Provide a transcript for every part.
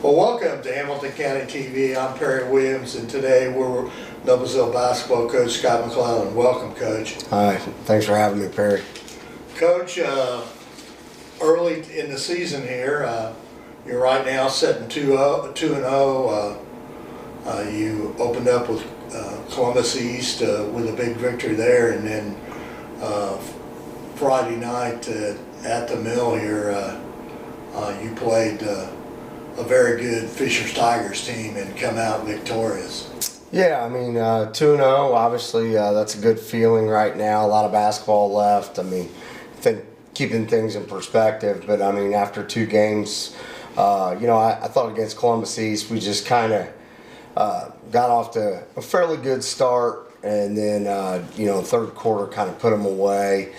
Well, welcome to Hamilton County TV. I'm Perry Williams, and today we're Noblesville basketball coach Scott McClellan. Welcome, Coach. Hi, thanks for having me, Perry. Coach, early in the season here, you're right now sitting 2-0. You opened up with Columbus East with a big victory there, and then Friday night at the Mill here, you played a very good Fishers Tigers team and come out victorious. Yeah, I mean, 2-0, obviously that's a good feeling right now. A lot of basketball left. I mean, I think keeping things in perspective, but I mean, after 2 games, I thought against Columbus East, we just kind of got off to a fairly good start, and then, third quarter kind of put them away.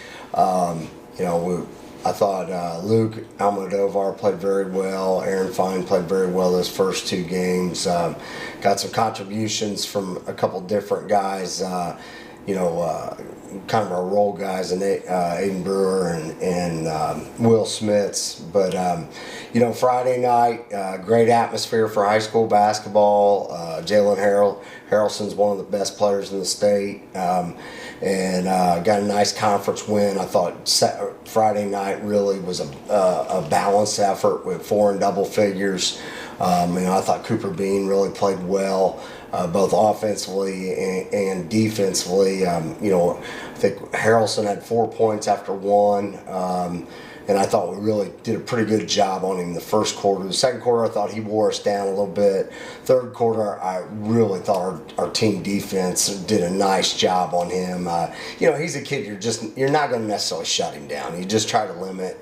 I thought Luke Almodovar played very well. Aaron Fine played very well those first 2 games. Got some contributions from a couple different guys, kind of our role guys, and Aiden Brewer and Will Smits. But, Friday night, great atmosphere for high school basketball. Jalen Harrelson's one of the best players in the state. And got a nice conference win. I thought Friday night really was a balanced effort with 4 in double figures. I thought Cooper Bean really played well, both offensively and defensively. I think Harrelson had 4 points after 1. And I thought we really did a pretty good job on him the first quarter. The second quarter, I thought he wore us down a little bit. Third quarter, I really thought our team defense did a nice job on him. He's a kid you're not going to necessarily shut him down. You just try to limit.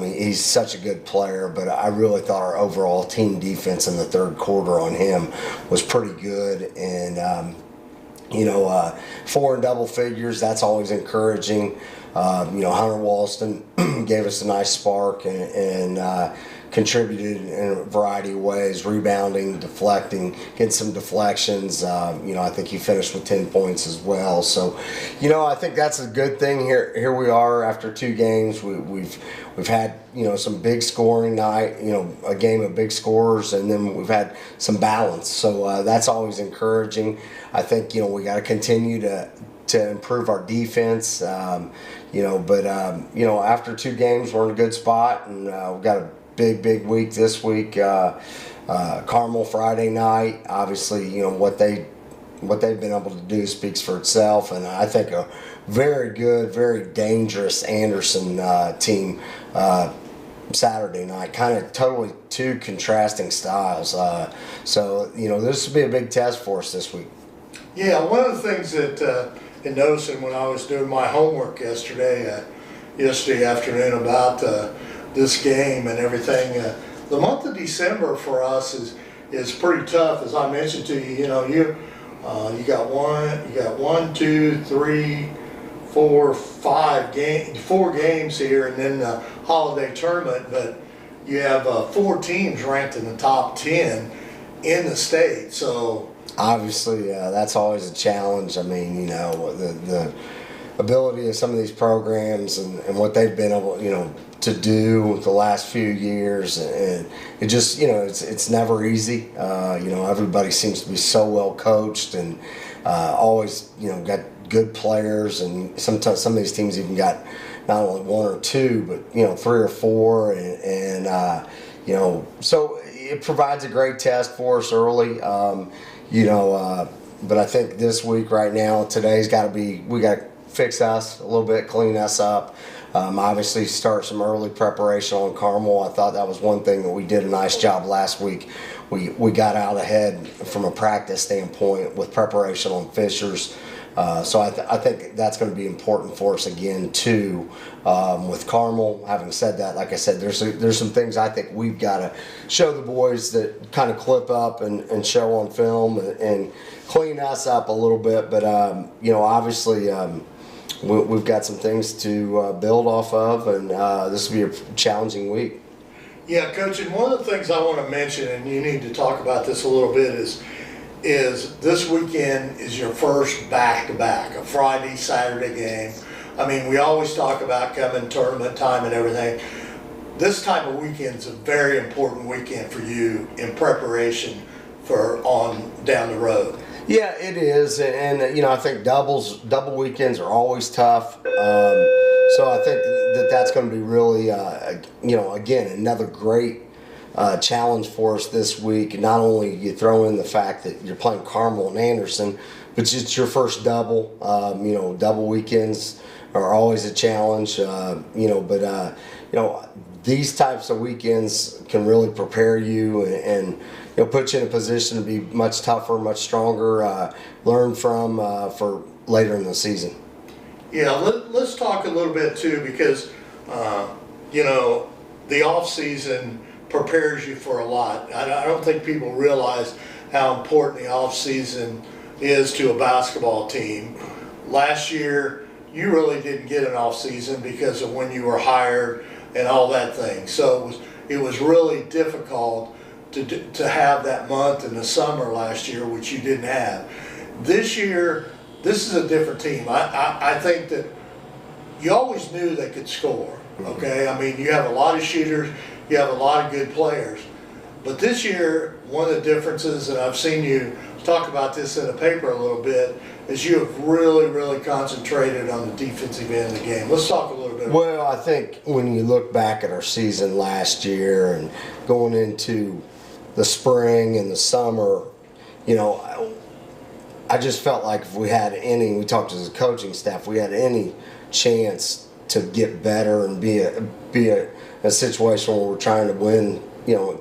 He's such a good player, but I really thought our overall team defense in the third quarter on him was pretty good. And 4 in double figures, that's always encouraging. Hunter Walston gave us a nice spark and contributed in a variety of ways, rebounding, deflecting, getting some deflections. I think he finished with 10 points as well. So, I think that's a good thing. Here we are after 2 games. We've had some big scoring night, a game of big scorers, and then we've had some balance. So that's always encouraging. I think we got to continue to improve our defense. After 2 games, we're in a good spot, and we've got a big week this week. Carmel Friday night. Obviously, what they've been able to do speaks for itself, and I think a very good, very dangerous Anderson team Saturday night. Kind of totally 2 contrasting styles. This will be a big test for us this week. Yeah, one of the things that in noticing when I was doing my homework yesterday afternoon about this game and everything, the month of December for us is pretty tough. As I mentioned to you, you got 4 games here, and then the holiday tournament. But you have 4 teams ranked in the top 10 in the state. So obviously, that's always a challenge. I mean, the ability of some of these programs and what they've been able, to do the last few years, and it just, it's never easy. Everybody seems to be so well coached and always, got good players, and sometimes some of these teams even got not only 1 or 2, but 3 or 4, and so it provides a great test for us early. But I think this week right now, today's got to be, we got to fix us a little bit, clean us up. Obviously start some early preparation on Carmel. I thought that was one thing that we did a nice job last week. We got out ahead from a practice standpoint with preparation on Fishers. So I think that's going to be important for us again too with Carmel. Having said that, like I said, there's some things I think we've got to show the boys that kind of clip up and show on film and clean us up a little bit. But obviously we've got some things to build off of, and this will be a challenging week. Yeah, Coach, and one of the things I want to mention, and you need to talk about this a little bit, is this weekend is your first back-to-back, a Friday, Saturday game. I mean, we always talk about coming tournament time and everything. this type of weekend is a very important weekend for you in preparation for on down the road. Yeah, it is, and I think double weekends are always tough. So I think that's going to be really, again, another great challenge for us this week. Not only you throw in the fact that you're playing Carmel and Anderson, but it's your first double. Double weekends are always a challenge. These types of weekends can really prepare you and put you in a position to be much tougher, much stronger, learn from for later in the season. Yeah, let's talk a little bit too, because the off season prepares you for a lot. I don't think people realize how important the off season is to a basketball team. Last year, you really didn't get an off season because of when you were hired and all that thing. So it was really difficult to have that month in the summer last year, which you didn't have. This year, this is a different team. I think that you always knew they could score, okay? I mean, you have a lot of shooters, you have a lot of good players. But this year, one of the differences, and I've seen you talk about this in the paper a little bit, is you have really, really concentrated on the defensive end of the game. Let's talk a little bit. Well, I think when you look back at our season last year and going into the spring and the summer, I just felt like if we had we talked to the coaching staff, we had any chance to get better and be a situation where we're trying to win,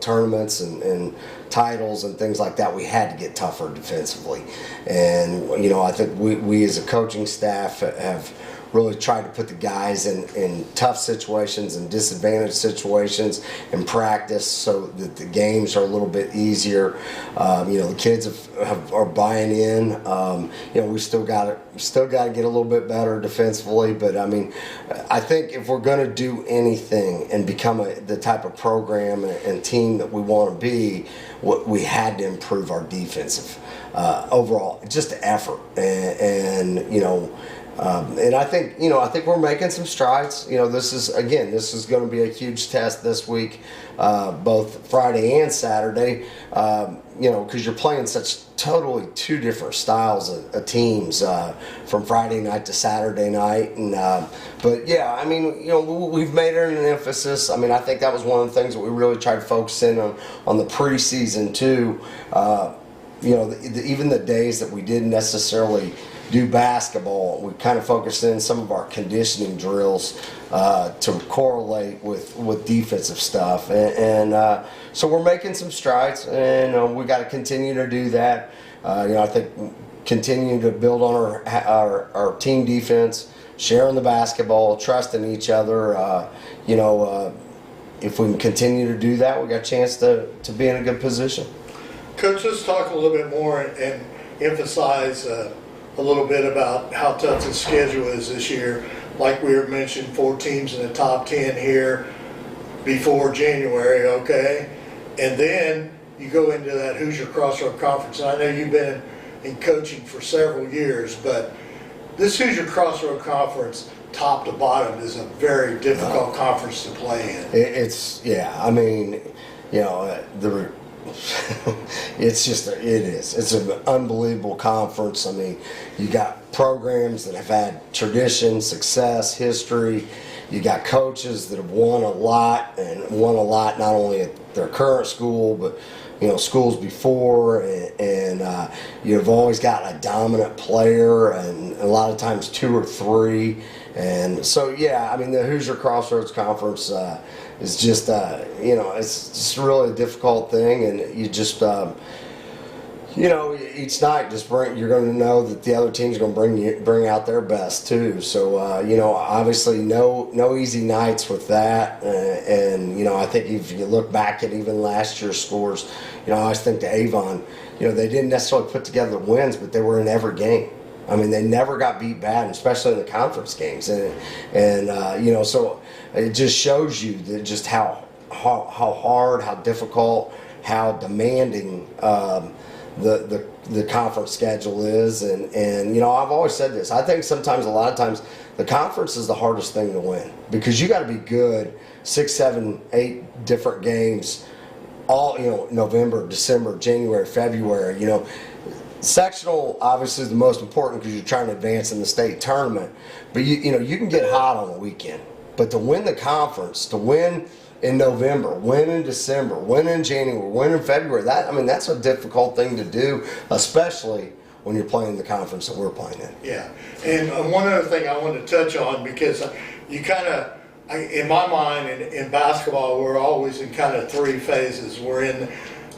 tournaments and titles and things like that, we had to get tougher defensively. And, I think we as a coaching staff have really tried to put the guys in tough situations and disadvantaged situations in practice so that the games are a little bit easier. The kids are buying in. We still got to get a little bit better defensively, but I think if we're going to do anything and become the type of program and team that we want to be, we had to improve our defensive overall, just effort and I think we're making some strides. This is going to be a huge test this week, both Friday and Saturday. Because you're playing such totally two different styles of teams from Friday night to Saturday night, and we've made it an emphasis. I think that was one of the things that we really tried to focus in on the preseason too. Even the days that we didn't necessarily do basketball, we kind of focused in some of our conditioning drills to correlate with defensive stuff, and so we're making some strides, and we got to continue to do that. I think continue to build on our team defense, sharing the basketball, trusting each other. If we can continue to do that, we got a chance to be in a good position. Coach, let's talk a little bit more and emphasize a little bit about how tough the schedule is this year. Like we were mentioned, 4 teams in the top 10 here before January, okay? And then you go into that Hoosier Crossroad Conference. And I know you've been in coaching for several years, but this Hoosier Crossroad Conference, top to bottom, is a very difficult conference to play in. It's it's an unbelievable conference. You got programs that have had tradition, success, history. You got coaches that have won a lot not only at their current school, but schools before, and you've always got a dominant player, and a lot of times 2 or 3. And so, the Hoosier Crossroads Conference is just, it's just really a difficult thing, and you just, each night you're going to know that the other team's going to bring out their best too. So, obviously no easy nights with that, and I think if you look back at even last year's scores, I always think to Avon, they didn't necessarily put together wins, but they were in every game. They never got beat bad, especially in the conference games, and so it just shows you that just how hard, how difficult, how demanding the conference schedule is, and you know, I've always said this. I think sometimes, a lot of times, the conference is the hardest thing to win because you got to be good 6, 7, 8 different games, all, you know, November, December, January, February. You know, sectional obviously is the most important because you're trying to advance in the state tournament, but you know, you can get hot on the weekend, but to win the conference, to win in November, win in December, win in January, win in February. That, I mean, that's a difficult thing to do, especially when you're playing the conference that we're playing in. Yeah, and one other thing I wanted to touch on, because you kind of, in my mind, in basketball, we're always in kind of 3 phases. We're in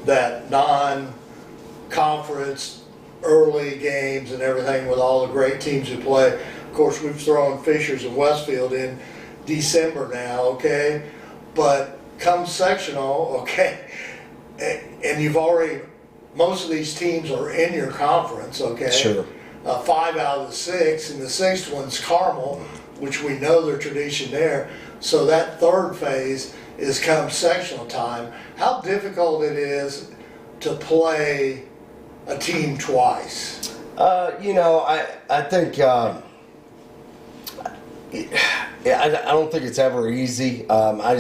that non-conference early games and everything with all the great teams who play. Of course, we've thrown Fishers and Westfield in December now, okay? But come sectional, okay, and you've already, most of these teams are in your conference, okay? Sure. 5 out of the 6, and the 6th one's Carmel, which we know their tradition there. So that 3rd phase is come sectional time. How difficult it is to play a team twice? You know, I think. Yeah, I don't think it's ever easy. I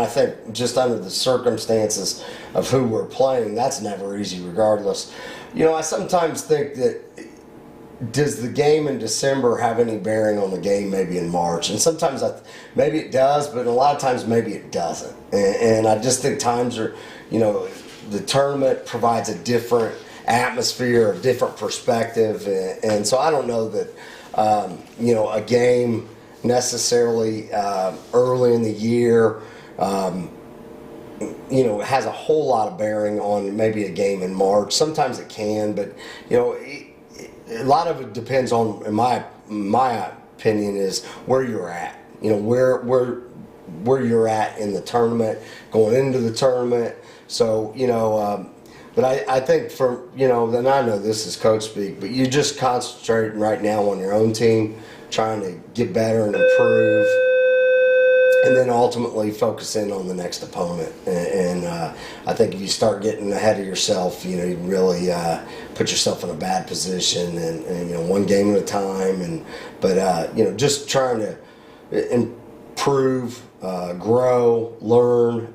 think just under the circumstances of who we're playing, that's never easy regardless. You know, I sometimes think that, does the game in December have any bearing on the game maybe in March? And sometimes maybe it does, but a lot of times maybe it doesn't. And I just think times are, you know, the tournament provides a different atmosphere, a different perspective. And so I don't know that, you know, a game necessarily early in the year, you know, has a whole lot of bearing on maybe a game in March. Sometimes it can, but you know, a lot of it depends on, in my opinion, is where you're at. You know, where you're at in the tournament, going into the tournament. So you know, but I think for, you know, and I know this is coach speak, but you just concentrating right now on your own team, trying to get better and improve, and then ultimately focus in on the next opponent. And I think if you start getting ahead of yourself, you know, you really put yourself in a bad position, and you know, one game at a time. But you know, just trying to improve, grow, learn,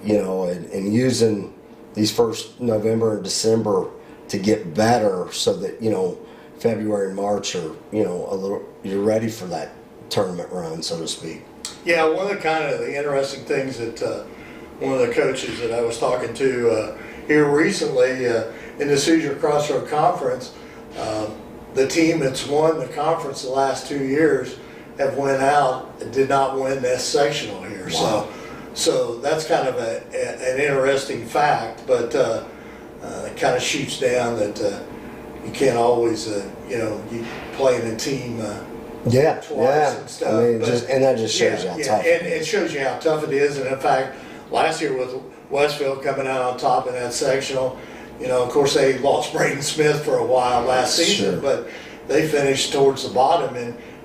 you know, and using these first November and December to get better, so that, you know, February and March are, you know, you're ready for that tournament run, so to speak. Yeah, one of the interesting things that one of the coaches that I was talking to here recently in the Seizure Crossroad Conference, the team that's won the conference the last 2 years have went out and did not win this sectional here. Wow. So that's kind of an interesting fact, but it kind of shoots down that you can't always, you know, you play in a team twice and stuff. I mean, and that just shows you how tough it is. And it shows you how tough it is. And in fact, last year with Westfield coming out on top in that sectional, you know, of course they lost Braden Smith for a while last season, Sure. but they finished towards the bottom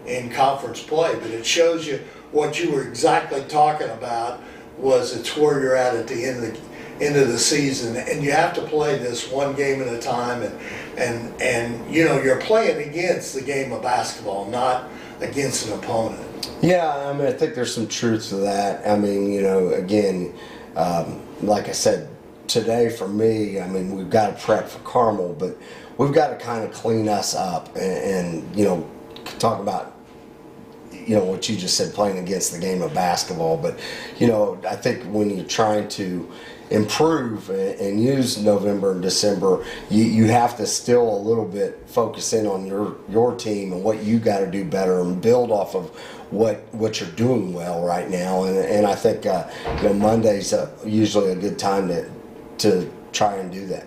in conference play. But it shows you what you were exactly talking about, was it's where you're at the end of the season, and you have to play this one game at a time, and you know, you're playing against the game of basketball, not against an opponent. Yeah, I mean, I think there's some truth to that. I mean, you know, again, like I said, today for me, I mean, we've got to prep for Carmel, but we've got to kind of clean us up and you know, talk about, you know, what you just said, playing against the game of basketball. But you know, I think when you're trying to improve and use November and December, you have to still a little bit focus in on your team and what you got to do better, and build off of what you're doing well right now. And I think you know, Monday's usually a good time to try and do that.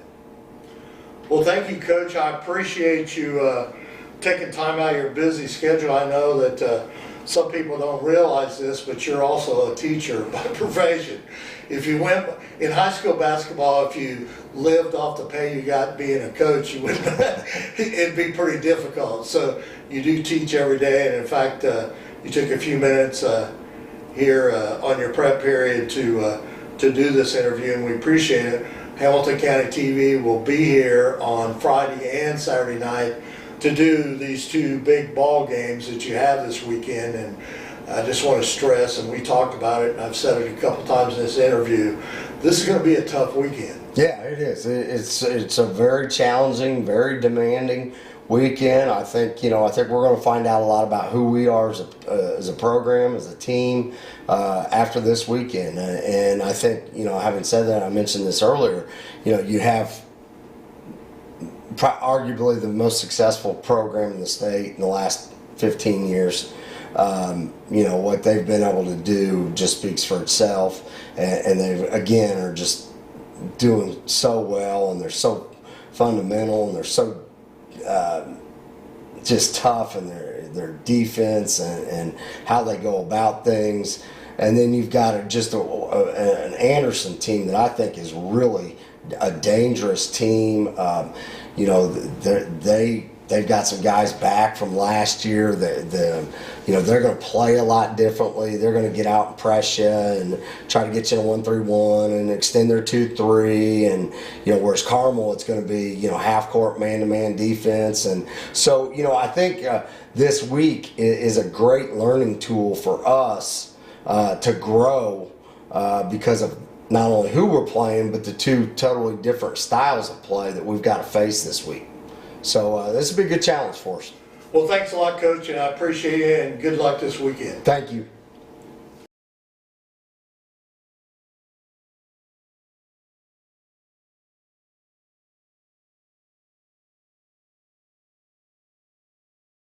Well, thank you, Coach. I appreciate you taking time out of your busy schedule. I know that some people don't realize this, but you're also a teacher by profession. If you went in high school basketball, if you lived off the pay you got being a coach, you wouldn't. It'd be pretty difficult. So you do teach every day, and in fact, you took a few minutes here on your prep period to do this interview, and we appreciate it. Hamilton County TV will be here on Friday and Saturday night to do these two big ball games that you have this weekend. And I just want to stress, and we talked about it, and I've said it a couple times in this interview, this is going to be a tough weekend. Yeah, it is. It's a very challenging, very demanding weekend. I think we're going to find out a lot about who we are as a program, as a team, after this weekend. And I think, having said that, I mentioned this earlier. You have arguably the most successful program in the state in the last 15 years. What they've been able to do just speaks for itself, and they again are just doing so well, and they're so fundamental, and they're so just tough in their defense and how they go about things. And then you've got an Anderson team that I think is really a dangerous team. They've got some guys back from last year. They're going to play a lot differently. They're going to get out and press you and try to get you in a 1-3-1 and extend their 2-3. And whereas Carmel, it's going to be half court man-to-man defense. And so I think this week is a great learning tool for us to grow because of not only who we're playing, but the two totally different styles of play that we've got to face this week. So this will be a good challenge for us. Well, thanks a lot, Coach, and I appreciate it, and good luck this weekend. Thank you.